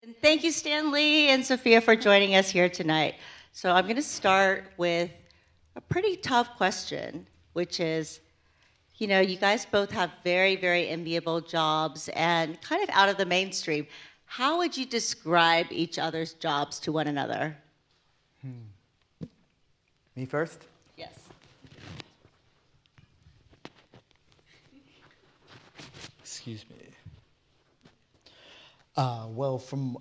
And thank you, Stanley and Sophia, for joining us here tonight. So I'm going to start with a pretty tough question, which is, you guys both have very, very enviable jobs and kind of out of the mainstream. How would you describe each other's jobs to one another? Me first? Yes. Excuse me. Well, from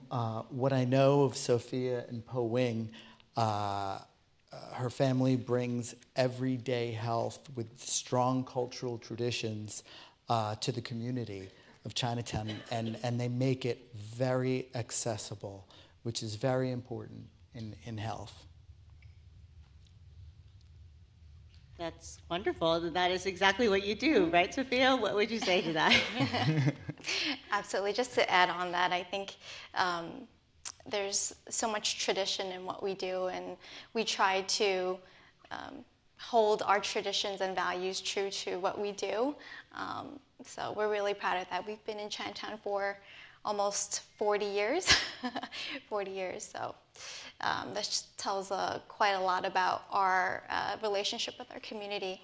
what I know of Sophia and Po Wing, her family brings everyday health with strong cultural traditions to the community of Chinatown, and they make it very accessible, which is very important in health. That's wonderful. That is exactly what you do, right, Sophia? What would you say to that? Absolutely. Just to add on that, I think there's so much tradition in what we do, and we try to hold our traditions and values true to what we do. So we're really proud of that. We've been in Chinatown for almost 40 years. 40 years. So that just tells quite a lot about our relationship with our community.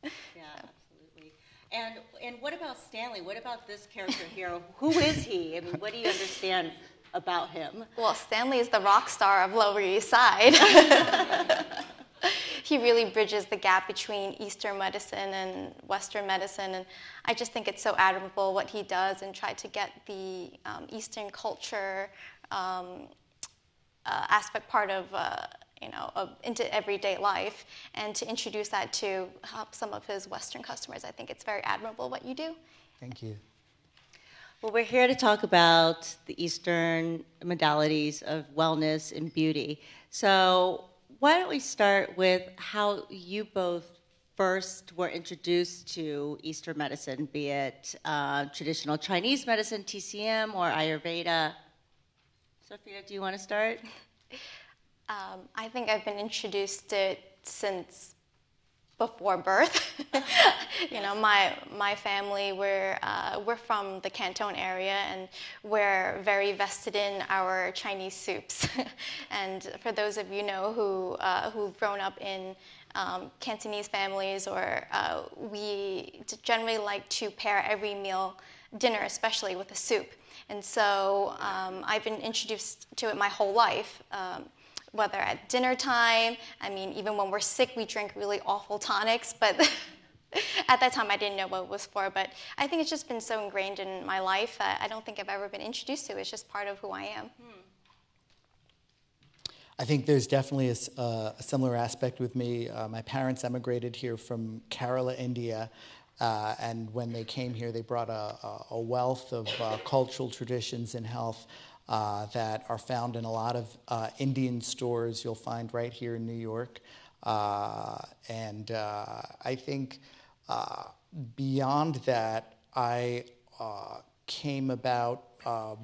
Yeah, absolutely. And what about Stanley? What about this character here? Who is he? I mean, what do you understand about him? Well, Stanley is the rock star of Lower East Side. He really bridges the gap between Eastern medicine and Western medicine, and I just think it's so admirable what he does and try to get the Eastern culture aspect part of into everyday life, and to introduce that to some of his Western customers. I think it's very admirable what you do. Thank you. Well, we're here to talk about the Eastern modalities of wellness and beauty. So why don't we start with how you both first were introduced to Eastern medicine, be it traditional Chinese medicine, TCM, or Ayurveda? Sophia, do you want to start? I think I've been introduced to it since before birth. My family, we're from the Canton area, and we're very vested in our Chinese soups. And for those of you who've grown up in Cantonese families, or we generally like to pair every meal, dinner especially, with a soup. And so I've been introduced to it my whole life. Whether at dinner time, I mean, even when we're sick, we drink really awful tonics, but at that time I didn't know what it was for. But I think it's just been so ingrained in my life that I don't think I've ever been introduced to it. It's just part of who I am. I think there's definitely a similar aspect with me. My parents emigrated here from Kerala, India, and when they came here, they brought a wealth of cultural traditions in health that are found in a lot of Indian stores you'll find right here in New York. And I think beyond that, I came about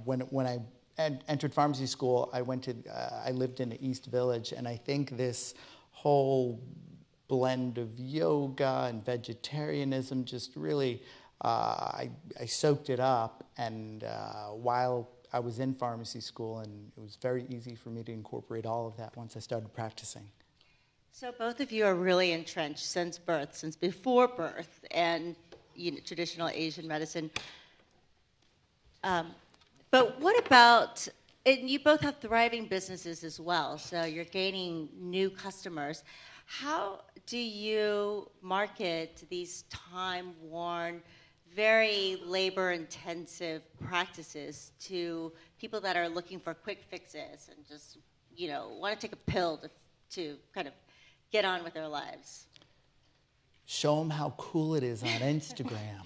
when I entered pharmacy school. I lived in the East Village, and I think this whole blend of yoga and vegetarianism just really, I soaked it up, and while I was in pharmacy school, and it was very easy for me to incorporate all of that once I started practicing. So both of you are really entrenched since birth, since before birth, and traditional Asian medicine. But what about, and you both have thriving businesses as well, so you're gaining new customers. How do you market these time-worn, very labor-intensive practices to people that are looking for quick fixes and just, want to take a pill to kind of get on with their lives? Show them how cool it is on Instagram.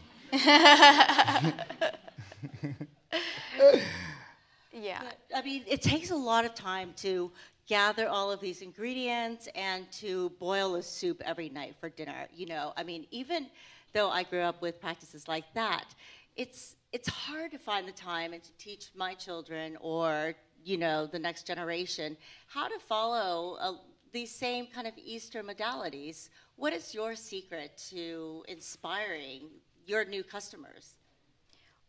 Yeah. I mean, it takes a lot of time to gather all of these ingredients and to boil a soup every night for dinner. I mean, even though I grew up with practices like that, it's hard to find the time and to teach my children or, the next generation how to follow these same kind of Eastern modalities. What is your secret to inspiring your new customers?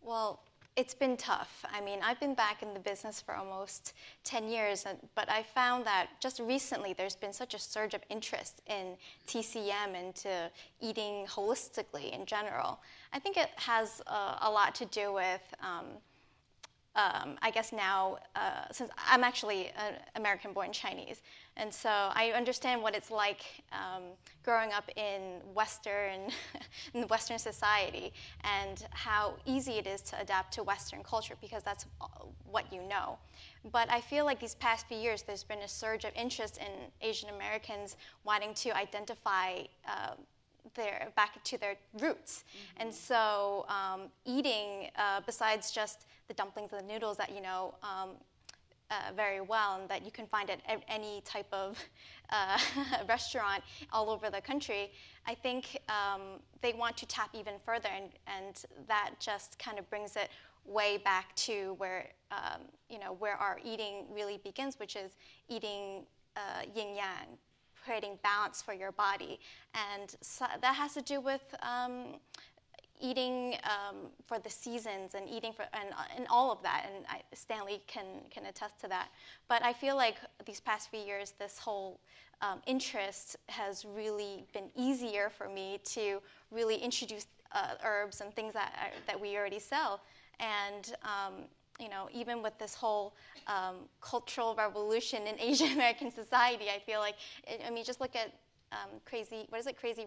Well, It's been tough. I mean, I've been back in the business for almost 10 years, but I found that just recently there's been such a surge of interest in TCM and to eating holistically in general. I think it has a lot to do with I guess now, since I'm actually an American-born Chinese, and so I understand what it's like growing up in in Western society, and how easy it is to adapt to Western culture because that's what you know. But I feel like these past few years, there's been a surge of interest in Asian Americans wanting to identify back to their roots. Mm-hmm. And so eating, besides just the dumplings and the noodles that you know very well and that you can find at any type of restaurant all over the country, I think they want to tap even further, and that just kind of brings it way back to where where our eating really begins, which is eating yin yang, creating balance for your body, and so that has to do with eating for the seasons and eating for and all of that. And Stanley can attest to that. But I feel like these past few years, this whole interest has really been easier for me to really introduce herbs and things that we already sell. And even with this whole cultural revolution in Asian American society, I feel like, just look at Crazy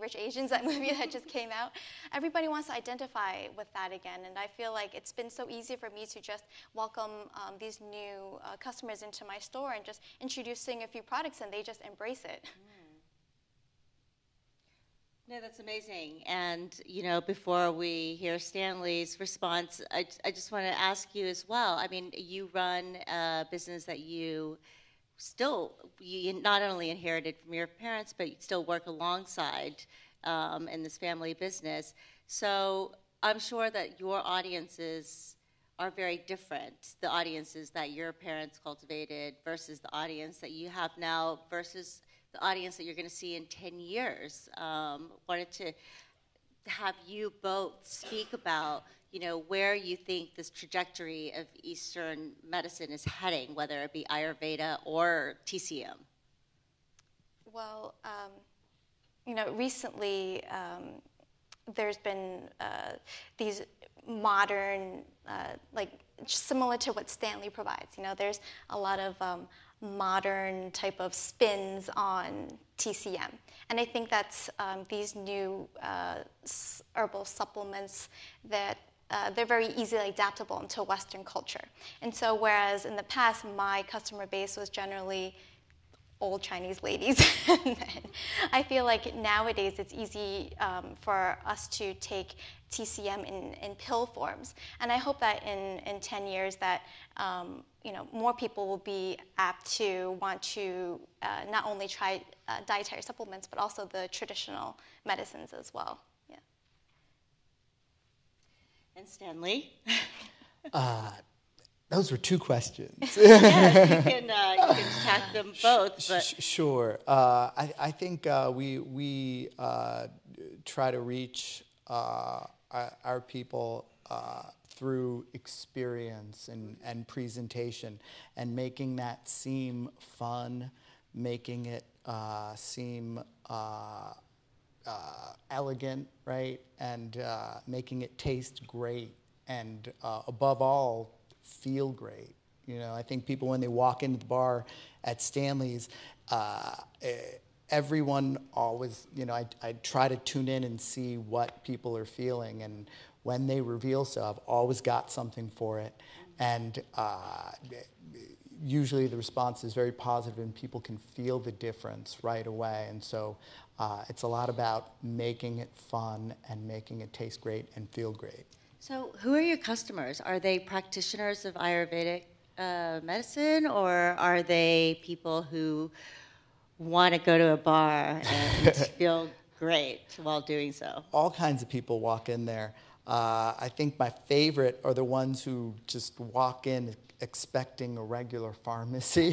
Rich Asians, that movie that just came out. Everybody wants to identify with that again, and I feel like it's been so easy for me to just welcome these new customers into my store and just introducing a few products, and they just embrace it. No, that's amazing. And, before we hear Stanley's response, I just want to ask you as well. I mean, you run a business that you not only inherited from your parents, but you still work alongside in this family business. So I'm sure that your audiences are very different. The audiences that your parents cultivated versus the audience that you have now versus the audience that you're going to see in 10 years. Wanted to have you both speak about, where you think this trajectory of Eastern medicine is heading, whether it be Ayurveda or TCM. Well, recently there's been these modern, similar to what Stanley provides. There's a lot of modern type of spins on TCM. And I think that's these new herbal supplements that they're very easily adaptable into Western culture. And so whereas in the past, my customer base was generally old Chinese ladies, I feel like nowadays it's easy for us to take TCM in pill forms. And I hope that in 10 years that more people will be apt to want to not only try dietary supplements, but also the traditional medicines as well. Yeah. And Stanley? Those were two questions. Yes, you can attack them both. But. Sure. I think we try to reach our people through experience and presentation, and making that seem fun, making it seem elegant, right? And making it taste great, and above all, feel great. I think people, when they walk into the bar at Stanley's, everyone always, I try to tune in and see what people are feeling, and when they reveal so, I've always got something for it. And usually the response is very positive, and people can feel the difference right away. And so it's a lot about making it fun and making it taste great and feel great. So who are your customers? Are they practitioners of Ayurvedic medicine, or are they people who want to go to a bar and feel great while doing so? All kinds of people walk in there. I think my favorite are the ones who just walk in expecting a regular pharmacy.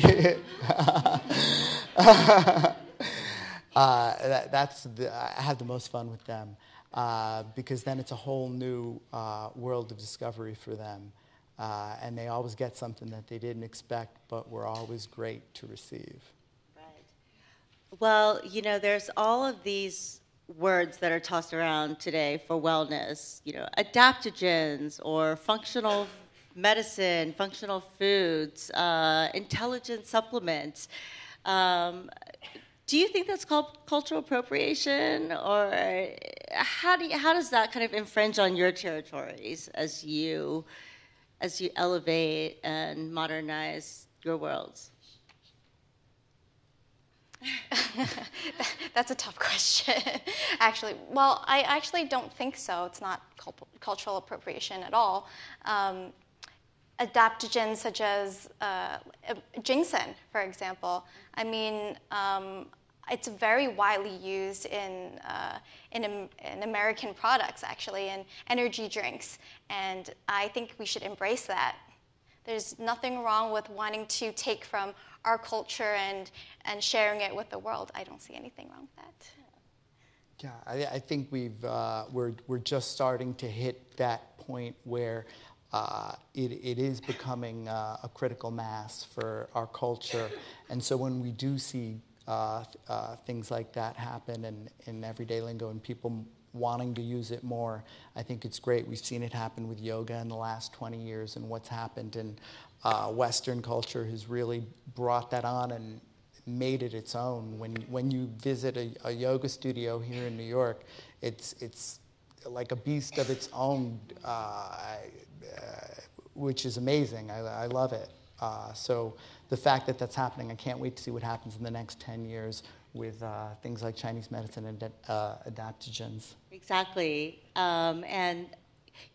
I have the most fun with them because then it's a whole new world of discovery for them. and they always get something that they didn't expect, but were always great to receive. Right. Well, you know, there's all of these words that are tossed around today for wellness, you know, adaptogens or functional medicine, functional foods, intelligent supplements. Um, do you think that's called cultural appropriation, or how does that kind of infringe on your territories as you elevate and modernize your worlds? That's a tough question, actually. Well, I actually don't think so. It's not cultural appropriation at all. Adaptogens such as ginseng, for example. I mean, it's very widely used in American products, actually, and energy drinks. And I think we should embrace that. There's nothing wrong with wanting to take from our culture and sharing it with the world. I don't see anything wrong with that. Yeah, I think we're just starting to hit that point where it is becoming a critical mass for our culture. And so when we do see things like that happen in everyday lingo and people wanting to use it more, I think it's great. We've seen it happen with yoga in the last 20 years, and what's happened in Western culture has really brought that on and made it its own. When you visit a yoga studio here in New York, it's like a beast of its own, which is amazing. I love it. So the fact that that's happening, I can't wait to see what happens in the next 10 years with things like Chinese medicine and adaptogens. Exactly. And,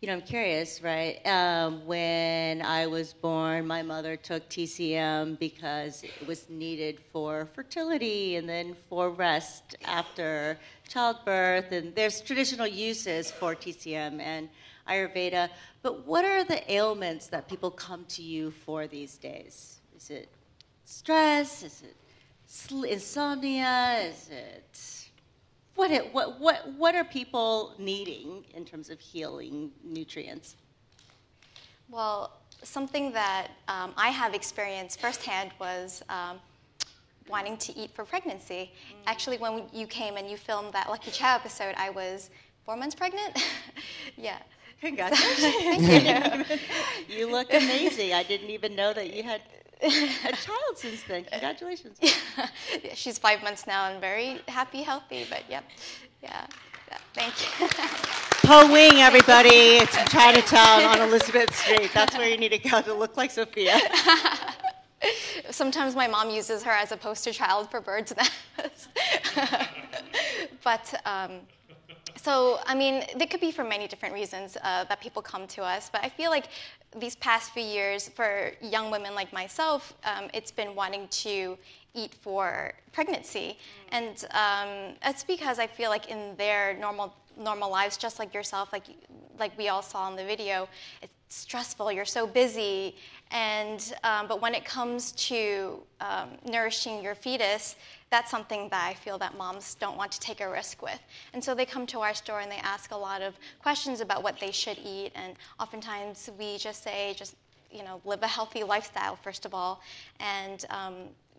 you know, I'm curious, right? When I was born, my mother took TCM because it was needed for fertility and then for rest after childbirth. And there's traditional uses for TCM and Ayurveda. But what are the ailments that people come to you for these days? Is it stress? Is it insomnia? Is it what are people needing in terms of healing nutrients? Well, something that I have experienced firsthand was wanting to eat for pregnancy. Actually, when you came and you filmed that Lucky Chow episode, I was 4 months pregnant. Yeah. Congratulations. Thank you. You look amazing. I didn't even know that you had a child since then. Congratulations. Yeah, she's 5 months now and very happy, healthy, but yep. Yeah. Thank you. Po Wing, everybody. It's in Chinatown on Elizabeth Street. That's where you need to go to look like Sophia. Sometimes my mom uses her as a poster child for birds' nests. But so, I mean, there could be for many different reasons that people come to us, but I feel like these past few years, for young women like myself, it's been wanting to eat for pregnancy. And it's because I feel like in their normal lives, just like yourself, like we all saw in the video, it's stressful, you're so busy. And but when it comes to nourishing your fetus, that's something that I feel that moms don't want to take a risk with. And so they come to our store and they ask a lot of questions about what they should eat. And oftentimes we just say, live a healthy lifestyle, first of all. And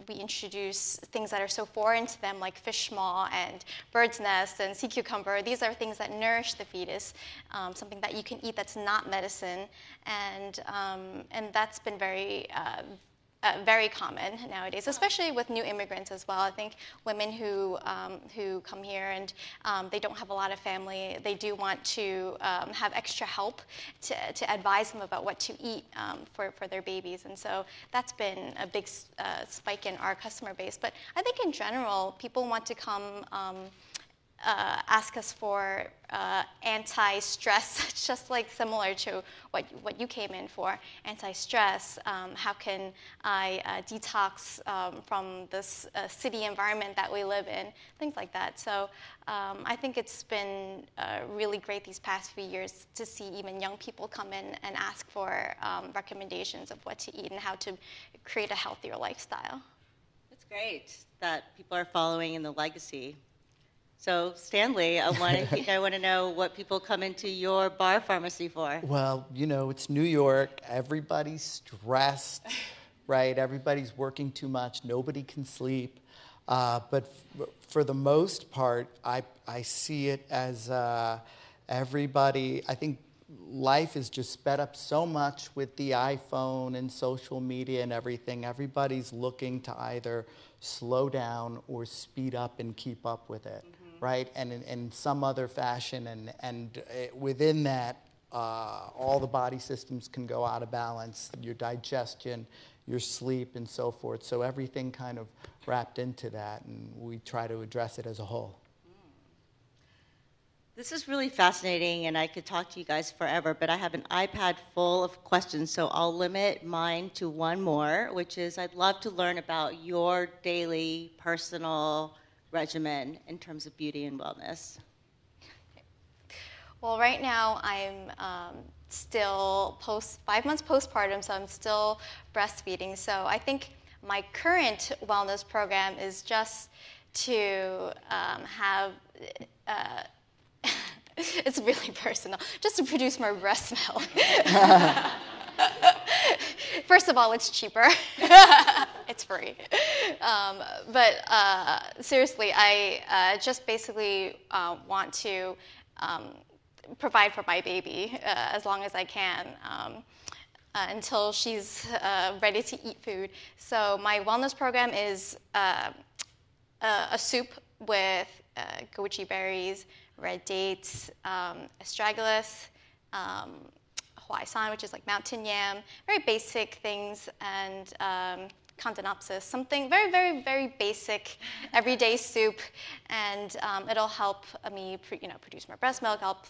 we introduce things that are so foreign to them, like fish maw and bird's nest and sea cucumber. These are things that nourish the fetus, something that you can eat that's not medicine. And that's been very common nowadays, especially with new immigrants as well. I think women who come here and they don't have a lot of family, they do want to have extra help to advise them about what to eat for their babies. And so that's been a big spike in our customer base. But I think in general, people want to come ask us for anti-stress, just like similar to what you came in for, anti-stress. How can I detox from this city environment that we live in, things like that. So I think it's been really great these past few years to see even young people come in and ask for recommendations of what to eat and how to create a healthier lifestyle. It's great that people are following in the legacy. So Stanley, I want to know what people come into your bar pharmacy for. Well, it's New York. Everybody's stressed, right? Everybody's working too much. Nobody can sleep. But for the most part, I see it as everybody. I think life is just sped up so much with the iPhone and social media and everything. Everybody's looking to either slow down or speed up and keep up with it, right? And in some other fashion. And within that, all the body systems can go out of balance, your digestion, your sleep, and so forth. So everything kind of wrapped into that, and we try to address it as a whole. This is really fascinating, and I could talk to you guys forever, but I have an iPad full of questions, so I'll limit mine to one more, which is I'd love to learn about your daily personal regimen in terms of beauty and wellness. Well, right now I'm still 5 months postpartum, so I'm still breastfeeding. So I think my current wellness program is just to have, it's really personal, just to produce more breast milk. First of all, it's cheaper. It's free. But seriously, I just basically want to provide for my baby as long as I can until she's ready to eat food. So my wellness program is a soup with goji berries, red dates, astragalus, Hawaiian, which is like mountain yam, very basic things, and Condonopsis, something very, very, very basic, everyday soup, and it'll help me, produce more breast milk, help,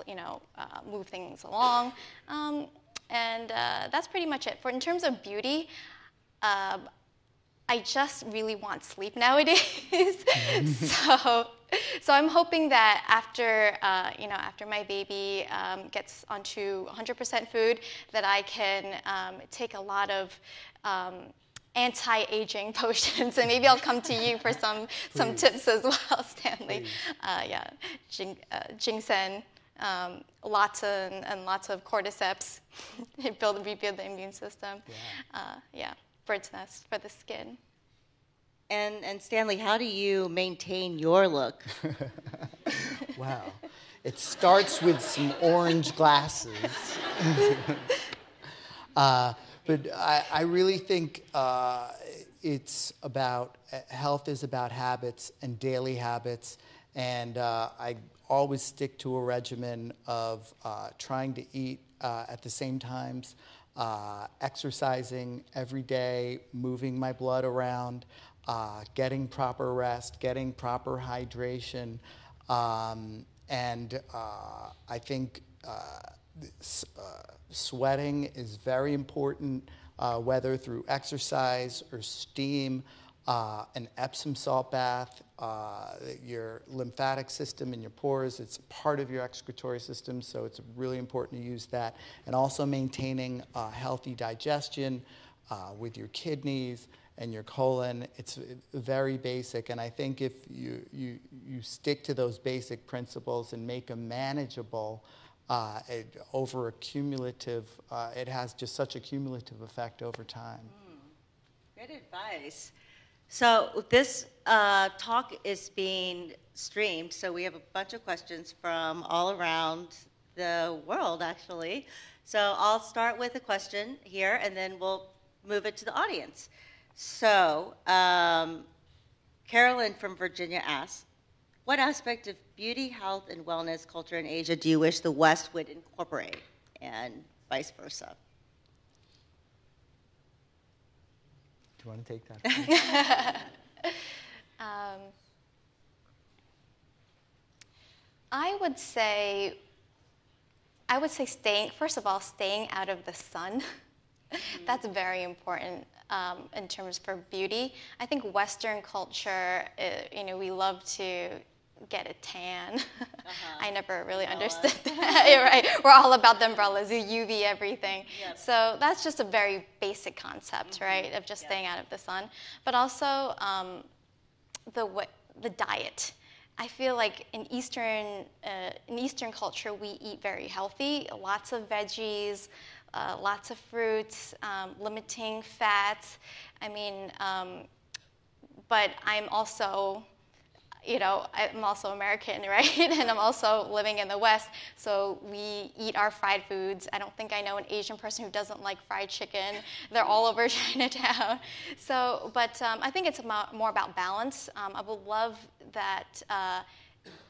move things along, and that's pretty much it. In terms of beauty, I just really want sleep nowadays. So I'm hoping that after my baby gets onto 100% food, that I can take a lot of anti-aging potions, and maybe I'll come to you for some tips as well, Stanley. Ginseng, lots of cordyceps, rebuild the immune system. Bird's nest for the skin. And Stanley, how do you maintain your look? Wow. It starts with some orange glasses. But I really think it's about, health is about habits and daily habits. And I always stick to a regimen of trying to eat at the same times, exercising every day, moving my blood around, getting proper rest, getting proper hydration. And I think sweating is very important, whether through exercise or steam, an Epsom salt bath, your lymphatic system in your pores. It's part of your excretory system, so it's really important to use that. And also maintaining healthy digestion with your kidneys and your colon. It's very basic, and I think if you stick to those basic principles and make them manageable, over a cumulative, it has just such a cumulative effect over time. Good advice. So this talk is being streamed, so we have a bunch of questions from all around the world, actually. So I'll start with a question here, and then we'll move it to the audience. So Carolyn from Virginia asks, what aspect of beauty, health, and wellness culture in Asia do you wish the West would incorporate, and vice versa? Do you want to take that? I would say staying out of the sun. That's very important in terms for beauty. I think Western culture, we love to get a tan. I never really understood that. You're right. We're all about the umbrellas, the UV, everything. Yep. So that's just a very basic concept, right, of just staying out of the sun. But also the diet. I feel like in Eastern culture, we eat very healthy, lots of veggies, lots of fruits, limiting fats. I mean, but I'm also, I'm also American, right? And I'm also living in the West, so we eat our fried foods. I don't think I know an Asian person who doesn't like fried chicken. They're all over Chinatown. So, but I think it's more about balance. I would love that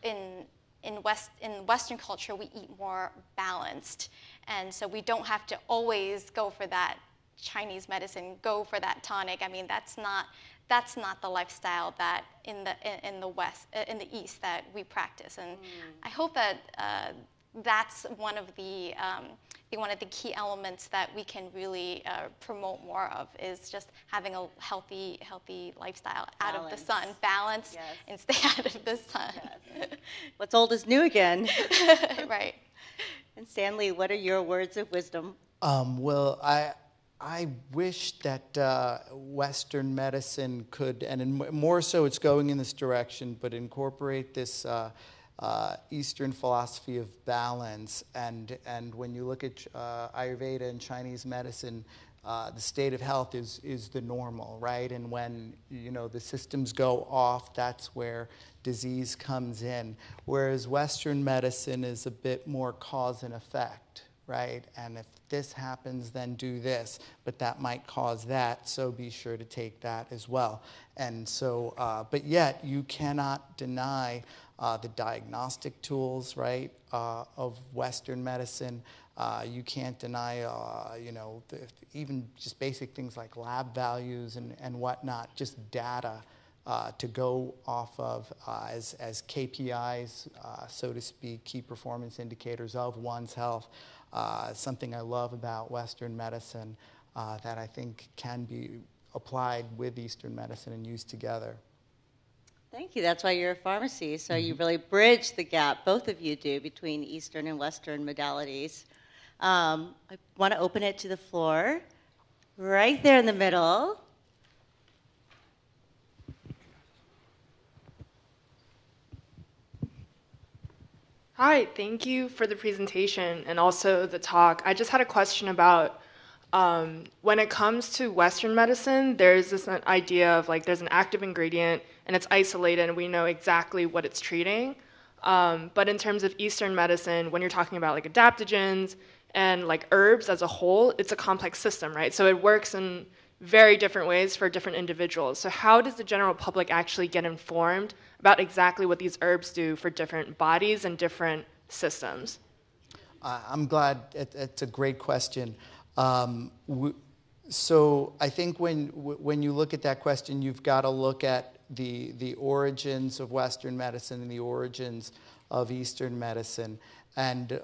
in Western culture we eat more balanced, and so we don't have to always go for that Chinese medicine, go for that tonic. I mean, that's not the lifestyle that in the West, in the East, that we practice. And I hope that that's one of the key elements that we can really promote more of, is just having a healthy lifestyle out of the sun, balance, yes, and stay out of the sun. Yes. What's old is new again. Right. And Stanley, what are your words of wisdom? Well, I wish that Western medicine could, and more so it's going in this direction, but incorporate this Eastern philosophy of balance. And when you look at Ayurveda and Chinese medicine, the state of health is the normal, right? And when the systems go off, that's where disease comes in. Whereas Western medicine is a bit more cause and effect, right? And if this happens, then do this, but that might cause that, so be sure to take that as well. And so, but yet you cannot deny the diagnostic tools, right, of Western medicine. You can't deny, even just basic things like lab values and whatnot, just data to go off of as KPIs, so to speak, key performance indicators of one's health. Something I love about Western medicine that I think can be applied with Eastern medicine and used together. Thank you. That's why you're a pharmacy. So you really bridge the gap, both of you do, between Eastern and Western modalities. I want to open it to the floor, right there in the middle. Hi, thank you for the presentation and also the talk. I just had a question about when it comes to Western medicine, there's this idea of there's an active ingredient and it's isolated and we know exactly what it's treating. But in terms of Eastern medicine, when you're talking about adaptogens and herbs as a whole, it's a complex system, right? So it works in very different ways for different individuals. So how does the general public actually get informed about exactly what these herbs do for different bodies and different systems? I'm glad. It's a great question. So I think when you look at that question, you've got to look at the origins of Western medicine and the origins of Eastern medicine. And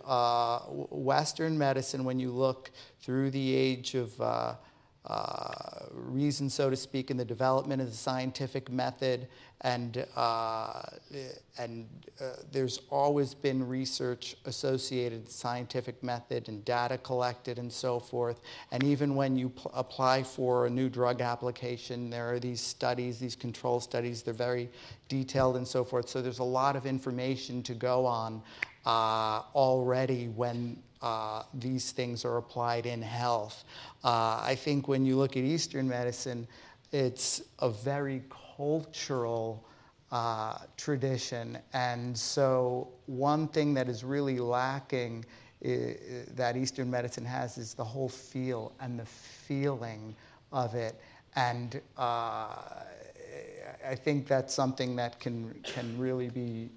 Western medicine, when you look through the age of reason, so to speak, in the development of the scientific method, and there's always been research associated with scientific method and data collected and so forth. And even when you apply for a new drug application, there are these studies, these control studies. They're very detailed and so forth. So there's a lot of information to go on already when these things are applied in health. I think when you look at Eastern medicine, it's a very cultural tradition. And so one thing that is really lacking that Eastern medicine has is the whole feel and the feeling of it. And I think that's something that can really be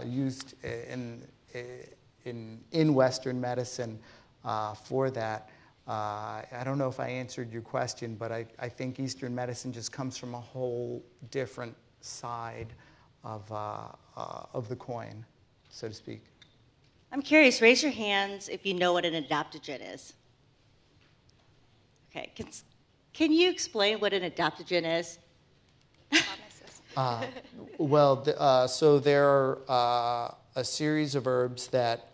used in Western medicine for that. I don't know if I answered your question, but I think Eastern medicine just comes from a whole different side of the coin, so to speak. I'm curious, raise your hands if you know what an adaptogen is. Okay, can you explain what an adaptogen is? So there are a series of herbs that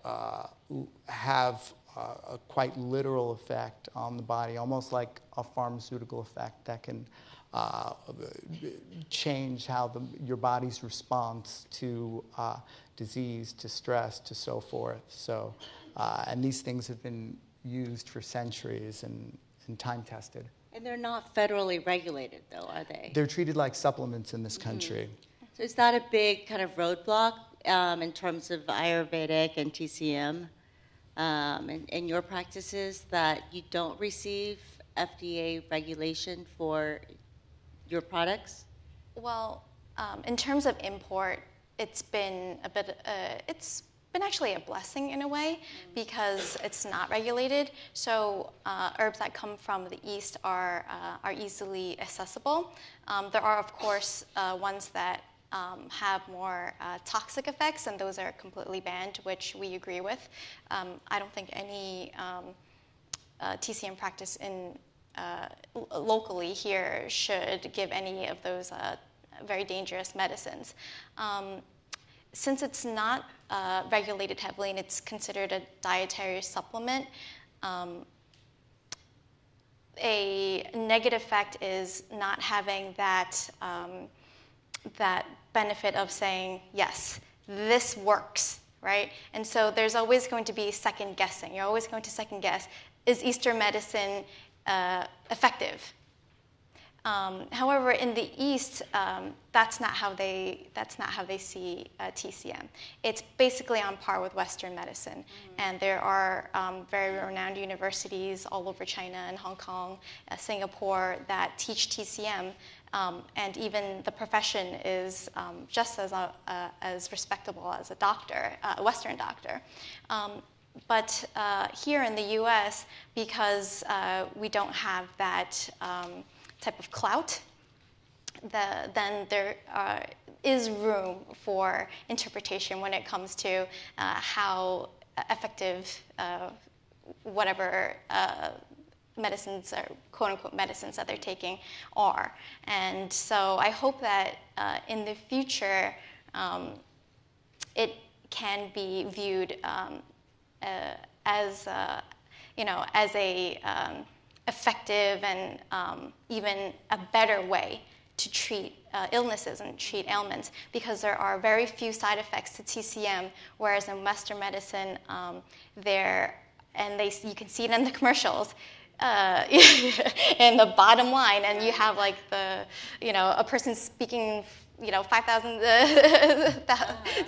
have a quite literal effect on the body, almost like a pharmaceutical effect that can change how your body's response to disease, to stress, to so forth. So, and these things have been used for centuries and time tested. And they're not federally regulated, though, are they? They're treated like supplements in this country. So is that a big kind of roadblock in terms of Ayurvedic and TCM in your practices, that you don't receive FDA regulation for your products? Well, in terms of import, it's been a bit. It's been actually a blessing in a way because it's not regulated. So herbs that come from the East are easily accessible. There are, of course, ones that have more toxic effects, and those are completely banned, which we agree with. I don't think any TCM practice in locally here should give any of those very dangerous medicines. Since it's not regulated heavily and it's considered a dietary supplement, a negative effect is not having that that benefit of saying, yes, this works, right? And so there's always going to be second guessing. You're always going to second guess, is Eastern medicine effective? However, in the East, that's not how they see TCM. It's basically on par with Western medicine, and there are very renowned universities all over China and Hong Kong, Singapore that teach TCM, and even the profession is just as respectable as a doctor, a Western doctor. But here in the U.S., because we don't have that type of clout, then there is room for interpretation when it comes to how effective whatever medicines, or quote-unquote medicines that they're taking are. And so I hope that in the future it can be viewed as a effective and even a better way to treat illnesses and treat ailments, because there are very few side effects to TCM, whereas in Western medicine, you can see it in the commercials, in the bottom line, and you have like a person speaking 5,000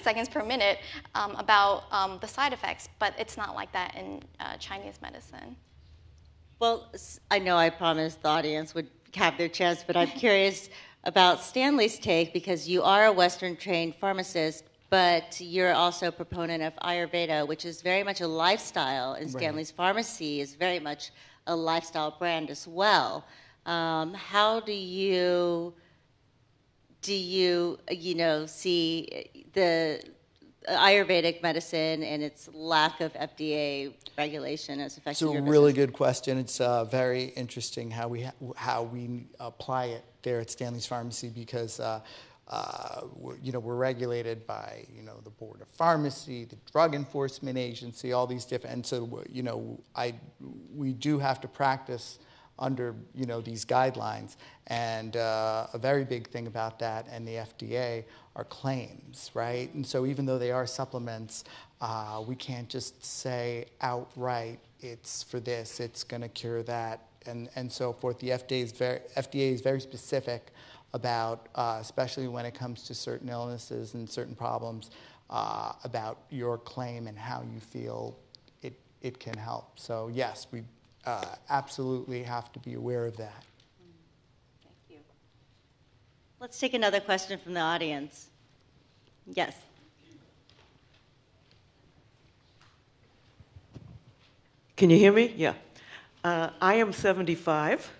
seconds per minute about the side effects, but it's not like that in Chinese medicine. Well, I know I promised the audience would have their chance, but I'm curious about Stanley's take, because you are a Western-trained pharmacist, but you're also a proponent of Ayurveda, which is very much a lifestyle, and Stanley's Pharmacy is very much a lifestyle brand as well. How do you see the Ayurvedic medicine and its lack of FDA regulation as affecting your business? It's a really good question. It's very interesting how we apply it there at Stanley's Pharmacy, because we're regulated by the Board of Pharmacy, the Drug Enforcement Agency, all these different, and so we do have to practice under these guidelines, and a very big thing about that and the FDA are claims, right? And so even though they are supplements, we can't just say outright it's for this, it's going to cure that, and so forth. The FDA is very specific about, especially when it comes to certain illnesses and certain problems, about your claim and how you feel it can help. So yes, we absolutely have to be aware of that. Thank you. Let's take another question from the audience. Yes. Can you hear me? Yeah. I am 75,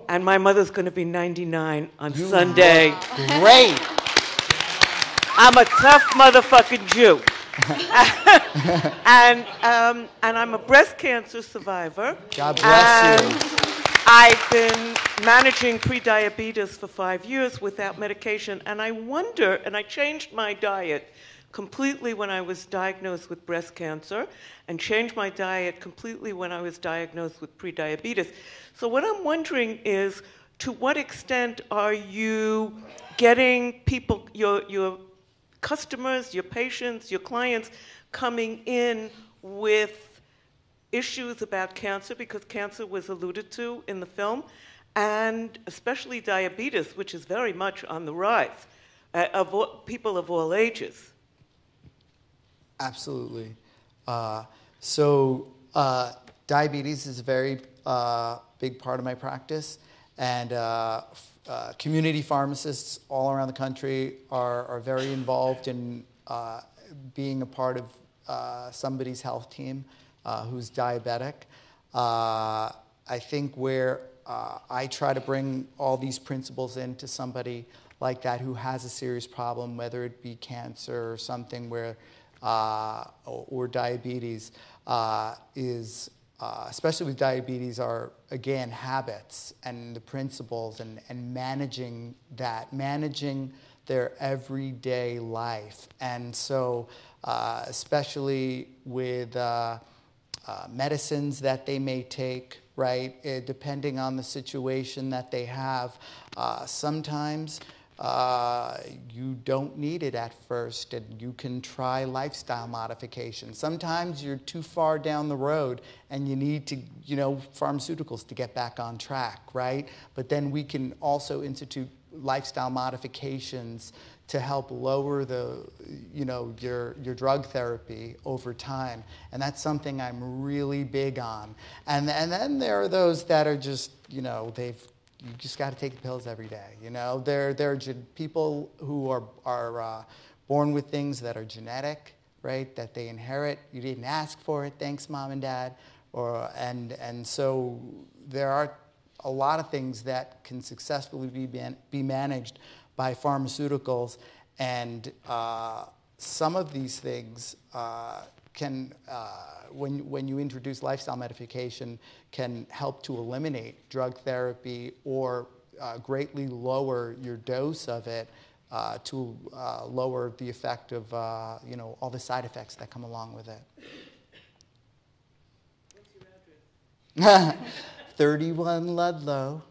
and my mother's going to be 99 on Sunday. Great. I'm a tough motherfucking Jew. and I'm a breast cancer survivor. God bless you. I've been managing prediabetes for 5 years without medication, and I wonder, and I changed my diet completely when I was diagnosed with breast cancer and changed my diet completely when I was diagnosed with prediabetes. So what I'm wondering is, to what extent are you getting people, your customers, your patients, your clients coming in with issues about cancer, because cancer was alluded to in the film, and especially diabetes, which is very much on the rise, people of all ages? Absolutely. So diabetes is a very big part of my practice, and community pharmacists all around the country are very involved in being a part of somebody's health team who's diabetic. I think where I try to bring all these principles into somebody like that who has a serious problem, whether it be cancer or something where, or diabetes, is, especially with diabetes, are, again, habits and the principles and managing that, managing their everyday life. And so, especially with medicines that they may take, right, depending on the situation that they have, sometimes you don't need it at first, and you can try lifestyle modification. Sometimes you're too far down the road and you need to, pharmaceuticals to get back on track, right? But then we can also institute lifestyle modifications to help lower the, your drug therapy over time. And that's something I'm really big on. And then there are those that are just, you just got to take the pills every day. There are people who are born with things that are genetic, right? That they inherit. You didn't ask for it. Thanks, mom and dad. And so there are a lot of things that can successfully be managed by pharmaceuticals, and some of these things can, when you introduce lifestyle modification, can help to eliminate drug therapy or greatly lower your dose of it to lower the effect of all the side effects that come along with it. What's your address? 31 Ludlow,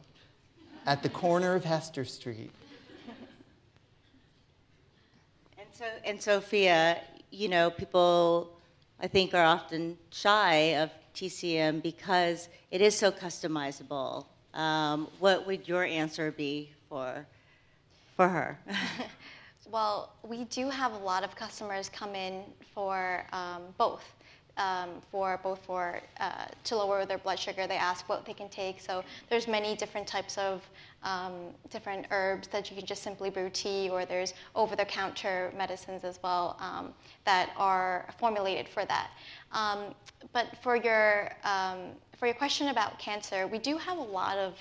at the corner of Hester Street. And Sophia, people, I think, are often shy of TCM because it is so customizable. What would your answer be for her? Well, we do have a lot of customers come in for both. To lower their blood sugar, they ask what they can take. So there's many different types of different herbs that you can just simply brew tea, or there's over-the-counter medicines as well that are formulated for that. But for your question about cancer, we do have a lot of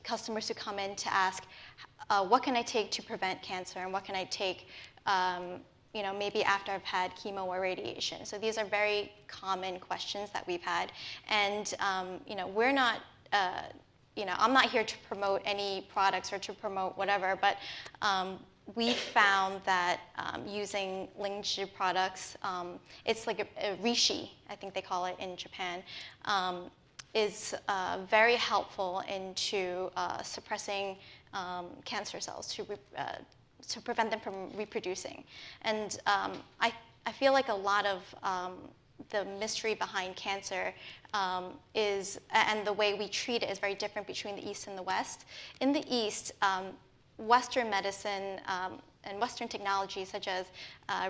customers who come in to ask, what can I take to prevent cancer, and what can I take maybe after I've had chemo or radiation. So these are very common questions that we've had. And, we're not, I'm not here to promote any products or to promote whatever, but we found that using Lingzhi products, it's like a reishi, I think they call it in Japan, is very helpful into suppressing cancer cells to prevent them from reproducing. And I feel like a lot of the mystery behind cancer is, and the way we treat it is very different between the East and the West. In the East, Western medicine and Western technology such as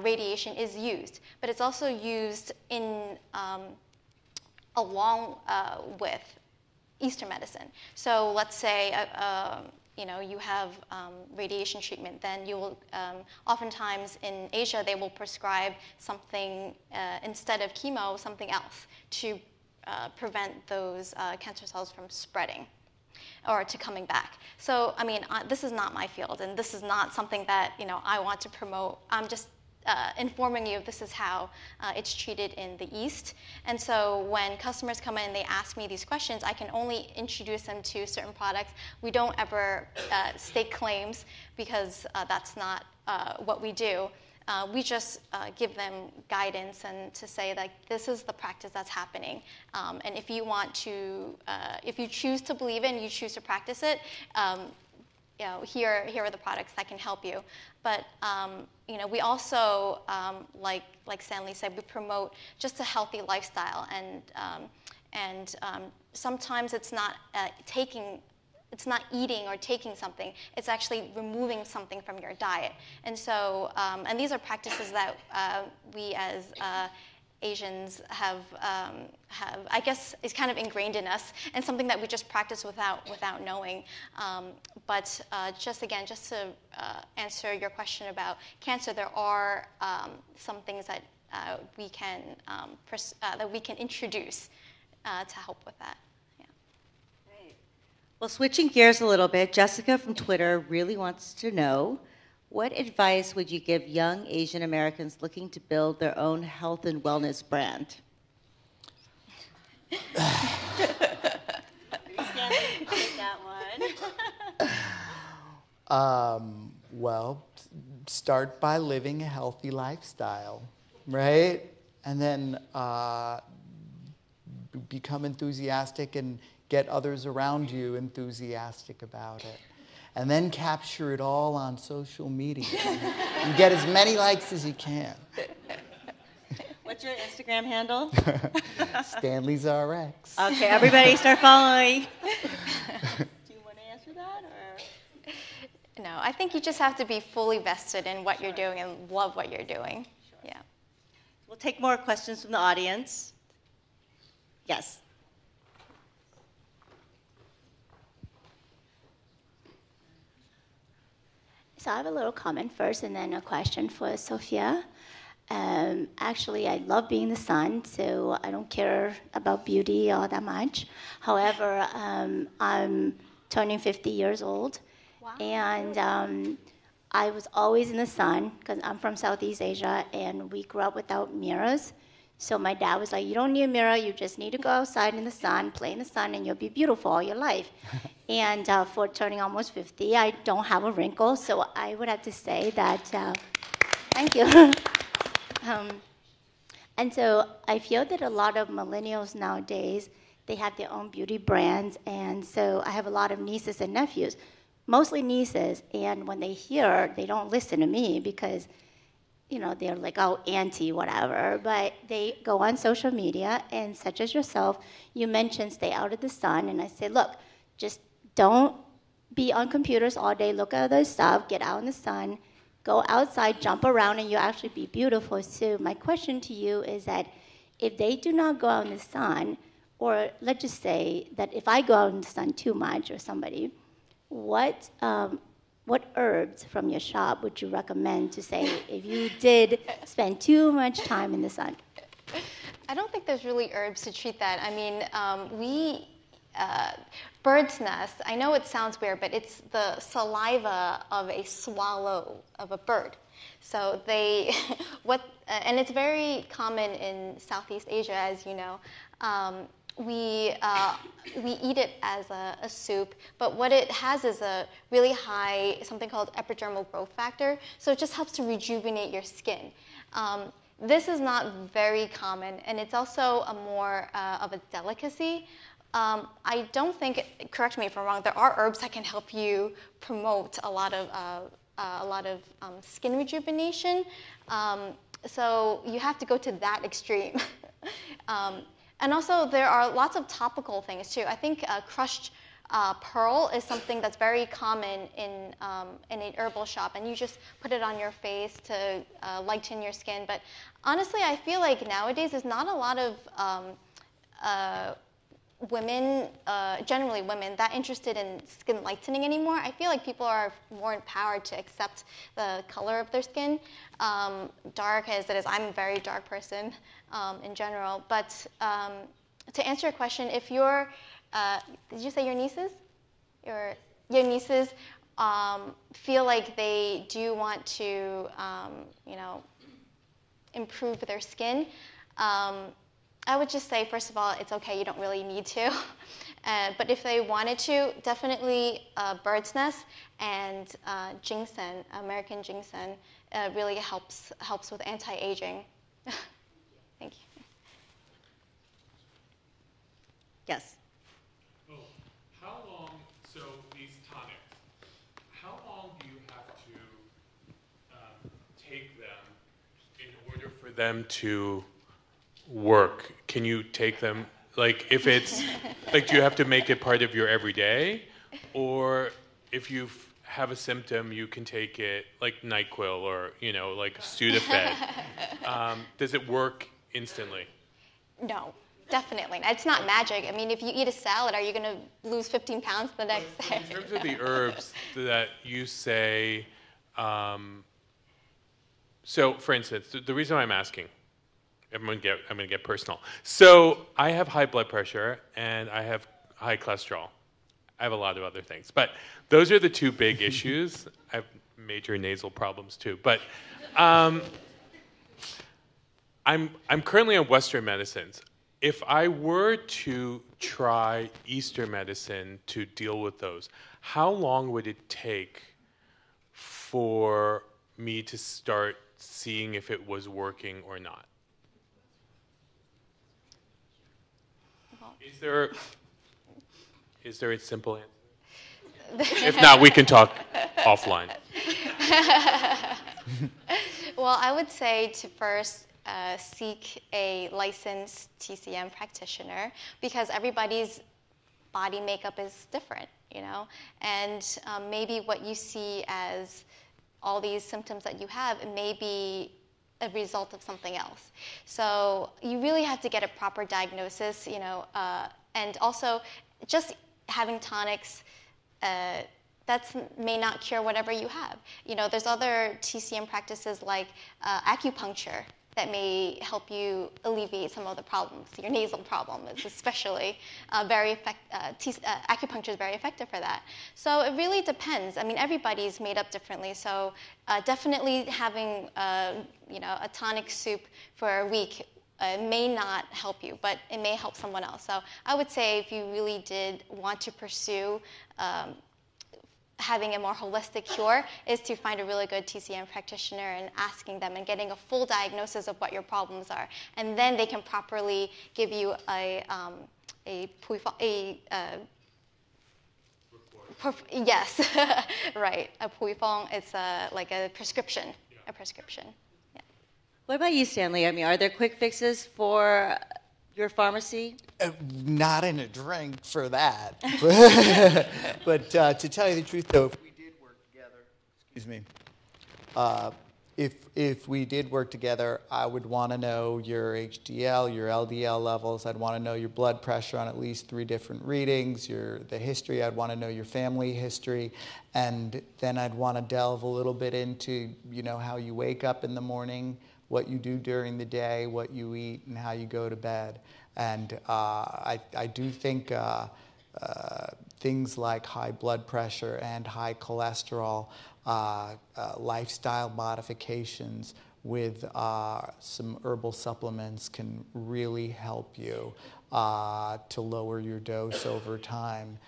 radiation is used, but it's also used in along with Eastern medicine. So let's say you have radiation treatment, then you will, oftentimes in Asia, they will prescribe something, instead of chemo, something else to prevent those cancer cells from spreading or to coming back. So, this is not my field, and this is not something that, I want to promote. I'm just informing you this is how it's treated in the East. And so when customers come in and they ask me these questions, I can only introduce them to certain products. We don't ever stake claims because that's not what we do. we just give them guidance and to say like this is the practice that's happening, and if you want to, if you choose to believe it and you choose to practice it, here are the products that can help you. But we also, like Stanley said, we promote just a healthy lifestyle, and sometimes it's not it's not eating or taking something. It's actually removing something from your diet. And so, and these are practices that we as Asians have, I guess, is kind of ingrained in us, and something that we just practice without knowing. But just to answer your question about cancer, there are some things that we can introduce to help with that. Well, switching gears a little bit, Jessica from Twitter really wants to know, what advice would you give young Asian Americans looking to build their own health and wellness brand? Maybe Stanley can take that one. Well, start by living a healthy lifestyle, right? And then become enthusiastic and get others around you enthusiastic about it. And then capture it all on social media and get as many likes as you can. What's your Instagram handle? Stanley's RX. Okay, everybody start following. Do you want to answer that? Or? No, I think you just have to be fully vested in what you're doing and love what you're doing. Sure. Yeah. We'll take more questions from the audience. Yes. So I have a little comment first and then a question for Sophia. Actually, I love being the sun, so I don't care about beauty all that much. However, I'm turning 50 years old. Wow. And I was always in the sun because I'm from Southeast Asia, and we grew up without mirrors. So my dad was like, you don't need a mirror, you just need to go outside in the sun, play in the sun, and you'll be beautiful all your life. And for turning almost 50, I don't have a wrinkle, so I would have to say that, thank you. And so I feel that a lot of millennials nowadays, they have their own beauty brands, and so I have a lot of nieces and nephews, mostly nieces, and when they hear, they don't listen to me because they're like, oh, auntie, whatever. But they go on social media, and such as yourself, you mentioned stay out of the sun. And I say, look, just don't be on computers all day, look at other stuff, get out in the sun, go outside, jump around, and you'll actually be beautiful. So my question to you is that if they do not go out in the sun, or let's just say that if I go out in the sun too much or somebody, what herbs from your shop would you recommend to say if you did spend too much time in the sun? I don't think there's really herbs to treat that. I mean, bird's nest, I know it sounds weird, but it's the saliva of a swallow, of a bird. So and it's very common in Southeast Asia, as you know. We eat it as a soup, but what it has is a really high, something called epidermal growth factor, so it just helps to rejuvenate your skin. This is not very common, and it's also a more of a delicacy. I don't think, correct me if I'm wrong, there are herbs that can help you promote a lot of skin rejuvenation, so you have to go to that extreme. And also, there are lots of topical things too. I think crushed pearl is something that's very common in an herbal shop, and you just put it on your face to lighten your skin. But honestly, I feel like nowadays there's not a lot of women, generally women, that interested in skin lightening anymore. I feel like people are more empowered to accept the color of their skin. Dark as it is, I'm a very dark person in general. But to answer your question, if you're, did you say your nieces? Your nieces feel like they do want to, improve their skin, I would just say, first of all, it's okay, you don't really need to. But if they wanted to, definitely bird's nest and ginseng, American ginseng, really helps with anti-aging. Thank you. Yes. Oh, how long, so these tonics, how long do you have to take them in order for them to work? Can you take them, like if it's, like do you have to make it part of your everyday? Or if you have a symptom, you can take it like NyQuil or, you know, like Sudafed. Does it work instantly? No, definitely. It's not magic. I mean, if you eat a salad, are you going to lose 15 pounds the next day? In terms of the herbs that you say, so for instance, the reason why I'm asking, I'm going to get personal. So I have high blood pressure and I have high cholesterol. I have a lot of other things, but those are the two big issues. I have major nasal problems too, but I'm currently on Western medicines. If I were to try Eastern medicine to deal with those, how long would it take for me to start seeing if it was working or not? Is there a simple answer? If not, we can talk offline. Well, I would say to first seek a licensed TCM practitioner, because everybody's body makeup is different, you know, and maybe what you see as all these symptoms that you have, it may be a result of something else. So you really have to get a proper diagnosis, you know, and also just having tonics, that may not cure whatever you have. You know, there's other TCM practices like acupuncture that may help you alleviate some of the problems. Your nasal problem is especially acupuncture is very effective for that. So it really depends. I mean, everybody's made up differently. So definitely having you know, a tonic soup for a week may not help you, but it may help someone else. So I would say if you really did want to pursue having a more holistic cure, is to find a really good TCM practitioner and asking them and getting a full diagnosis of what your problems are. And then they can properly give you yes, right, a puifong. It's like a prescription, a prescription. Yeah. What about you, Stanley? I mean, are there quick fixes for your pharmacy? Not in a drink for that. But to tell you the truth, though, if we did work together, excuse me, if we did work together, I would want to know your HDL, your LDL levels. I'd want to know your blood pressure on at least 3 different readings, the history. I'd want to know your family history. And then I'd want to delve a little bit into, you know, how you wake up in the morning, what you do during the day, what you eat, and how you go to bed. And I do think things like high blood pressure and high cholesterol, lifestyle modifications with some herbal supplements can really help you to lower your dose over time,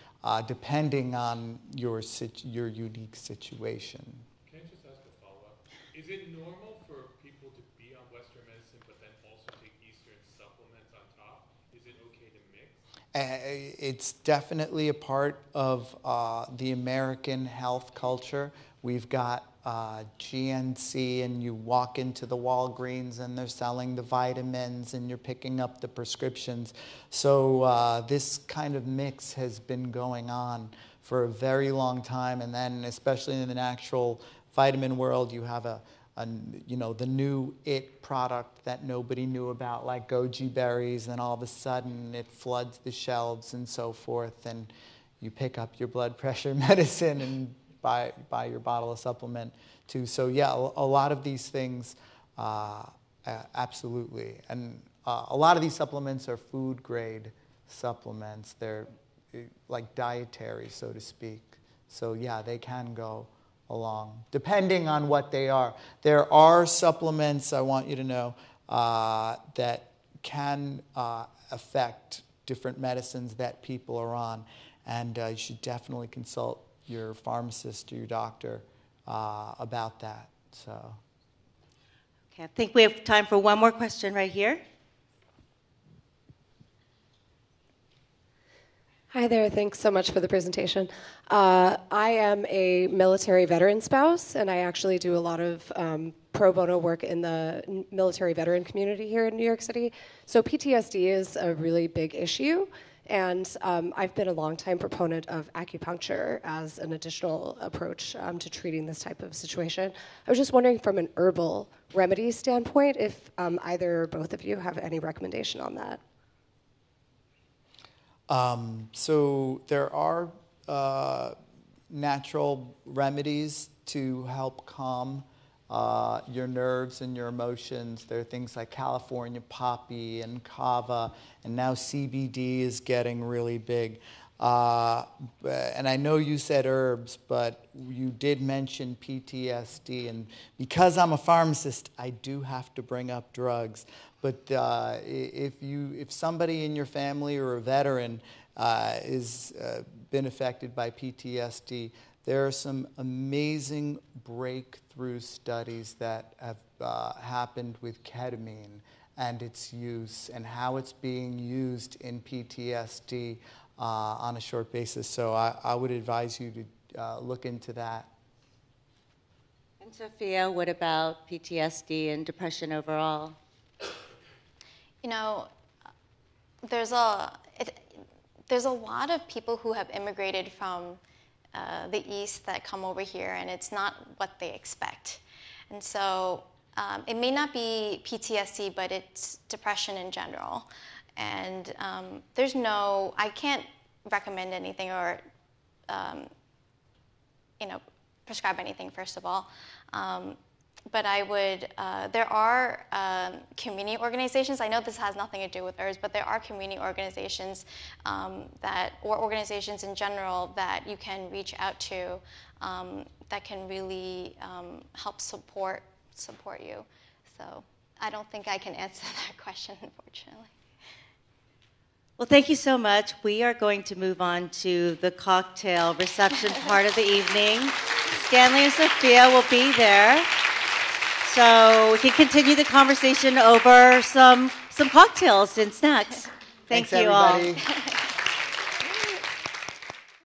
depending on your unique situation. Can I just ask a follow-up? Is it normal for people to be on Western medicine but then also take Eastern supplements on top? Is it okay to mix? It's definitely a part of the American health culture. We've got GNC, and you walk into the Walgreens and they're selling the vitamins and you're picking up the prescriptions. So this kind of mix has been going on for a very long time. And then especially in the natural vitamin world, you have you know, the new it product that nobody knew about, like goji berries, and all of a sudden it floods the shelves and so forth, and you pick up your blood pressure medicine and buy your bottle of supplement too. So yeah, a lot of these things, absolutely. And a lot of these supplements are food grade supplements. They're like dietary, so to speak. So yeah, they can go along, depending on what they are. There are supplements, I want you to know, that can affect different medicines that people are on. And you should definitely consult your pharmacist or your doctor about that. So, Okay, I think we have time for one more question right here. Hi there, thanks so much for the presentation. I am a military veteran spouse, and I actually do a lot of pro bono work in the military veteran community here in New York City. So PTSD is a really big issue, and I've been a longtime proponent of acupuncture as an additional approach to treating this type of situation. I was just wondering from an herbal remedy standpoint if either or both of you have any recommendation on that. So there are natural remedies to help calm your nerves and your emotions. There are things like California poppy and kava, and now CBD is getting really big. And I know you said herbs, but you did mention PTSD, and because I'm a pharmacist, I do have to bring up drugs. But if somebody in your family or a veteran is been affected by PTSD, there are some amazing breakthrough studies that have happened with ketamine and its use and how it's being used in PTSD on a short basis. So I would advise you to look into that. And Sophia, what about PTSD and depression overall? You know, there's a lot of people who have immigrated from the East that come over here, and it's not what they expect. And so it may not be PTSD, but it's depression in general. And I can't recommend anything or, prescribe anything, first of all. But I would, there are community organizations. I know this has nothing to do with herbs, but there are community organizations or organizations in general that you can reach out to that can really help support you. So I don't think I can answer that question, unfortunately. Well, thank you so much. We are going to move on to the cocktail reception part of the evening. Stanley and Sophia will be there. So we can continue the conversation over some cocktails and snacks. Thank you everybody. all.